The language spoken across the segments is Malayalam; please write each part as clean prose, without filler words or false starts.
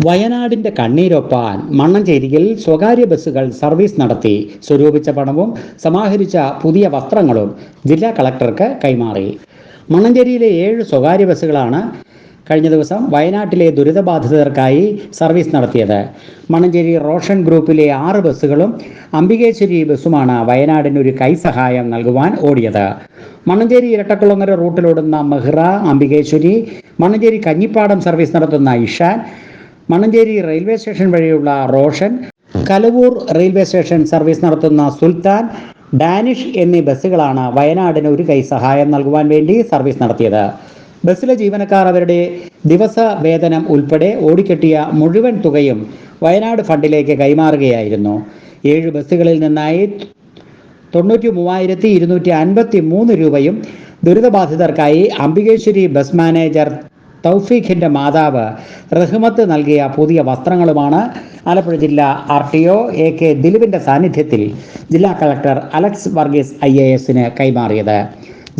വയനാടിന്റെ കണ്ണീരൊപ്പാൻ മണ്ണഞ്ചേരിയിൽ സ്വകാര്യ ബസ്സുകൾ സർവീസ് നടത്തി. സ്വരൂപിച്ച പണവും സമാഹരിച്ച പുതിയ വസ്ത്രങ്ങളും ജില്ലാ കളക്ടർക്ക് കൈമാറി. മണ്ണഞ്ചേരിയിലെ 7 സ്വകാര്യ ബസ്സുകളാണ് കഴിഞ്ഞ ദിവസം വയനാട്ടിലെ ദുരിതബാധിതർക്കായി സർവീസ് നടത്തിയത്. മണ്ണഞ്ചേരി റോഷൻ ഗ്രൂപ്പിലെ 6 ബസ്സുകളും അംബികേശ്വരി ബസ്സുമാണ് വയനാടിന് ഒരു കൈസഹായം നൽകുവാൻ ഓടിയത്. മണ്ണഞ്ചേരി ഇരട്ടക്കുളങ്ങര റൂട്ടിലോടുന്ന മെഹ്റ, അംബികേശ്വരി, മണ്ണഞ്ചേരി കഞ്ഞിപ്പാടം സർവീസ് നടത്തുന്ന ഇഷാൻ, മണ്ണഞ്ചേരി റെയിൽവേ സ്റ്റേഷൻ വഴിയുള്ള Roshan, Kalavoor railway station service നടത്തുന്ന സുൽത്താൻ, ഡാനിഷ് എന്നീ ബസ്സുകളാണ് വയനാടിന് ഒരു കൈ സഹായം നൽകുവാൻ വേണ്ടി സർവീസ് നടത്തിയത്. ബസ്സിലെ ജീവനക്കാർ അവരുടെ ദിവസ വേതനം ഉൾപ്പെടെ ഓടിക്കെട്ടിയ മുഴുവൻ തുകയും വയനാട് ഫണ്ടിലേക്ക് കൈമാറുകയായിരുന്നു. 7 ബസ്സുകളിൽ നിന്നായി 93,253 രൂപയും ദുരിതബാധിതർക്കായി അംബികേശ്വരി ബസ് മാനേജർ തൗഫീഖിന്റെ മാതാവ് റഹ്മത്ത് നൽകിയ പുതിയ വസ്ത്രങ്ങളുമാണ് ആലപ്പുഴ ജില്ലാ RTO AK ദിലീപിന്റെ സാന്നിധ്യത്തിൽ ജില്ലാ കളക്ടർ അലക്സ് വർഗീസ് IAS കൈമാറിയത്.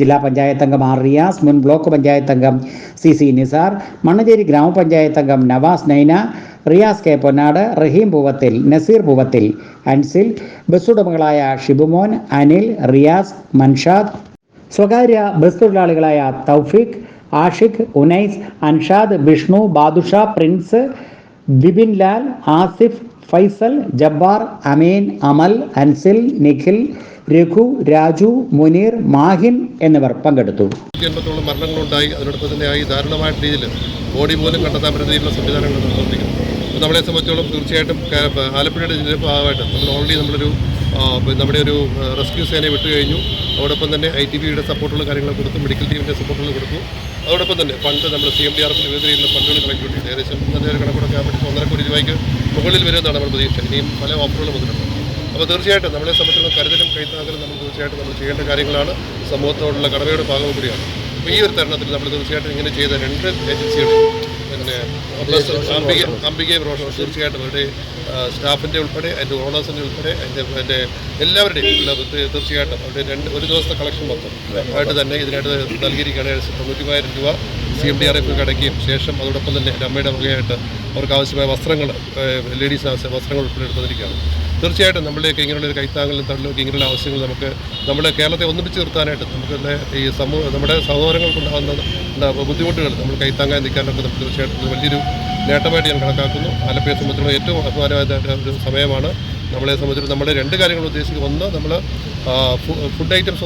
ജില്ലാ പഞ്ചായത്ത് അംഗം R റിയാസ്, മുൻ ബ്ലോക്ക് പഞ്ചായത്ത് അംഗം CC നിസാർ, മണ്ണഞ്ചേരി ഗ്രാമപഞ്ചായത്ത് അംഗം നവാസ് നൈന, റിയാസ് K പൊന്നാട്, റഹീം പൂവത്തിൽ, നസീർ പൂവത്തിൽ, അൻസിൽ, ബസ്സുടമകളായ ഷിബുമോൻ, അനിൽ, റിയാസ്, മൻഷാദ്, സ്വകാര്യ ബസ് തൊഴിലാളികളായ തൗഫീഖ്, ആഷിഖ്, ഉനൈസ്, അൻഷാദ്, വിഷ്ണു, ബാദുഷ, പ്രിൻസ്, ബിബിൻ ലാൽ, ആസിഫ്, ഫൈസൽ, ജബ്ബാർ, അമീൻ, അമൽ, അൻസിൽ, നിഖിൽ, രഘു, രാജു, മുനീർ, മാഹിൻ എന്നിവർ പങ്കെടുത്തു. 80 മരണങ്ങളുണ്ടായി. അതിനോടൊപ്പം തന്നെ ദാരുണമായ രീതിയിൽ ബോഡി പോലും കണ്ടെത്താൻ പറ്റുന്ന രീതിയിലുള്ള സംവിധാനങ്ങൾ നടന്നുകൊണ്ടിരിക്കുന്നു. അപ്പോൾ നമ്മളെ സംബന്ധിച്ചോളം തീർച്ചയായിട്ടും ആലപ്പുഴയുടെ ജില്ലയുടെ ഭാഗമായിട്ട് നമ്മൾ ഓൾറെഡി നമ്മുടെ ഒരു റെസ്ക്യൂ സേനയെ വിട്ടു കഴിഞ്ഞു. അതോടൊപ്പം തന്നെ ITBയുടെ സപ്പോർട്ടുള്ള കാര്യങ്ങൾ കൊടുത്തു, മെഡിക്കൽ ടീമിൻ്റെ സപ്പോർട്ടുകൾ കൊടുത്തു. അതോടൊപ്പം തന്നെ ഫണ്ട് നമ്മൾ CMDRF വിവിധ രീതിയിലുള്ള ഫണ്ടുകൾ കളക്ട് ചെയ്തിട്ടുണ്ട്. ഏകദേശം ഇന്നത്തെ കണക്കൂടൊക്കെ ആകുമ്പോൾ 1.5 കോടി രൂപയ്ക്ക് മുകളിൽ വരുമെന്നാണ് നമ്മൾ പ്രതീക്ഷ. ഇനിയും പല ഓഫറുകളും വന്നിട്ടുണ്ട്. അപ്പോൾ തീർച്ചയായിട്ടും നമ്മളെ സംബന്ധിച്ചുള്ള കരുതലും കൈത്താങ്ങലും നമ്മൾ തീർച്ചയായിട്ടും നമ്മൾ ചെയ്യേണ്ട കാര്യങ്ങളാണ്. സമൂഹത്തോടുള്ള കടമയുടെ ഭാഗം കൂടിയാണ്. അപ്പോൾ ഈ ഒരു തരുണത്തിൽ നമ്മൾ തീർച്ചയായിട്ടും ഇങ്ങനെ ചെയ്ത 2 ഏജൻസികളും പിന്നെ അംബികയും റോഷൻ തീർച്ചയായിട്ടും അവരുടെ സ്റ്റാഫിൻ്റെ ഉൾപ്പെടെ അതിൻ്റെ ഓണേഴ്സിൻ്റെ ഉൾപ്പെടെ അതിൻ്റെ എല്ലാവരുടെയും തീർച്ചയായിട്ടും അവരുടെ ഒരു ദിവസത്തെ കളക്ഷൻ മൊത്തം ആയിട്ട് തന്നെ ഇതിനായിട്ട് നൽകിയിരിക്കുകയാണ്. 90,000 രൂപ CMDRF അടയ്ക്കുകയും ശേഷം അതോടൊപ്പം തന്നെ എൻ്റെ അമ്മയുടെ വകയായിട്ട് അവർക്ക് ആവശ്യമായ വസ്ത്രങ്ങൾ, ലേഡീസ് ആവശ്യ വസ്ത്രങ്ങൾ ഉൾപ്പെടെ എടുത്തിരിക്കുകയാണ്. തീർച്ചയായിട്ടും നമ്മളിലേക്ക് ഇങ്ങനെയുള്ള ഒരു കൈത്താങ്ങലും തള്ളിലേക്ക് ഇങ്ങനെയുള്ള ആവശ്യങ്ങൾ നമുക്ക് നമ്മുടെ കേരളത്തെ ഒന്നിപ്പിച്ച് നിർത്താനായിട്ട് നമുക്ക് ഈ നമ്മുടെ സഹോദരങ്ങൾക്കുണ്ടാകുന്ന ബുദ്ധിമുട്ടുകൾ നമ്മൾ കൈത്താങ്ങാൻ നിൽക്കാനൊക്കെ നമുക്ക് തീർച്ചയായിട്ടും വലിയൊരു നേട്ടമായിട്ട് ഞാൻ കണക്കാക്കുന്നു. ആലപ്പുഴയെ സംബന്ധിച്ചുള്ള ഏറ്റവും അഭിമാനമായ ഒരു സമയമാണ്. നമ്മളെ സംബന്ധിച്ചിടത്തോളം നമ്മുടെ 2 കാര്യങ്ങൾ ഉദ്ദേശിക്കുന്നത്. ഒന്ന്, നമ്മൾ ഫുഡ് ഐറ്റംസ്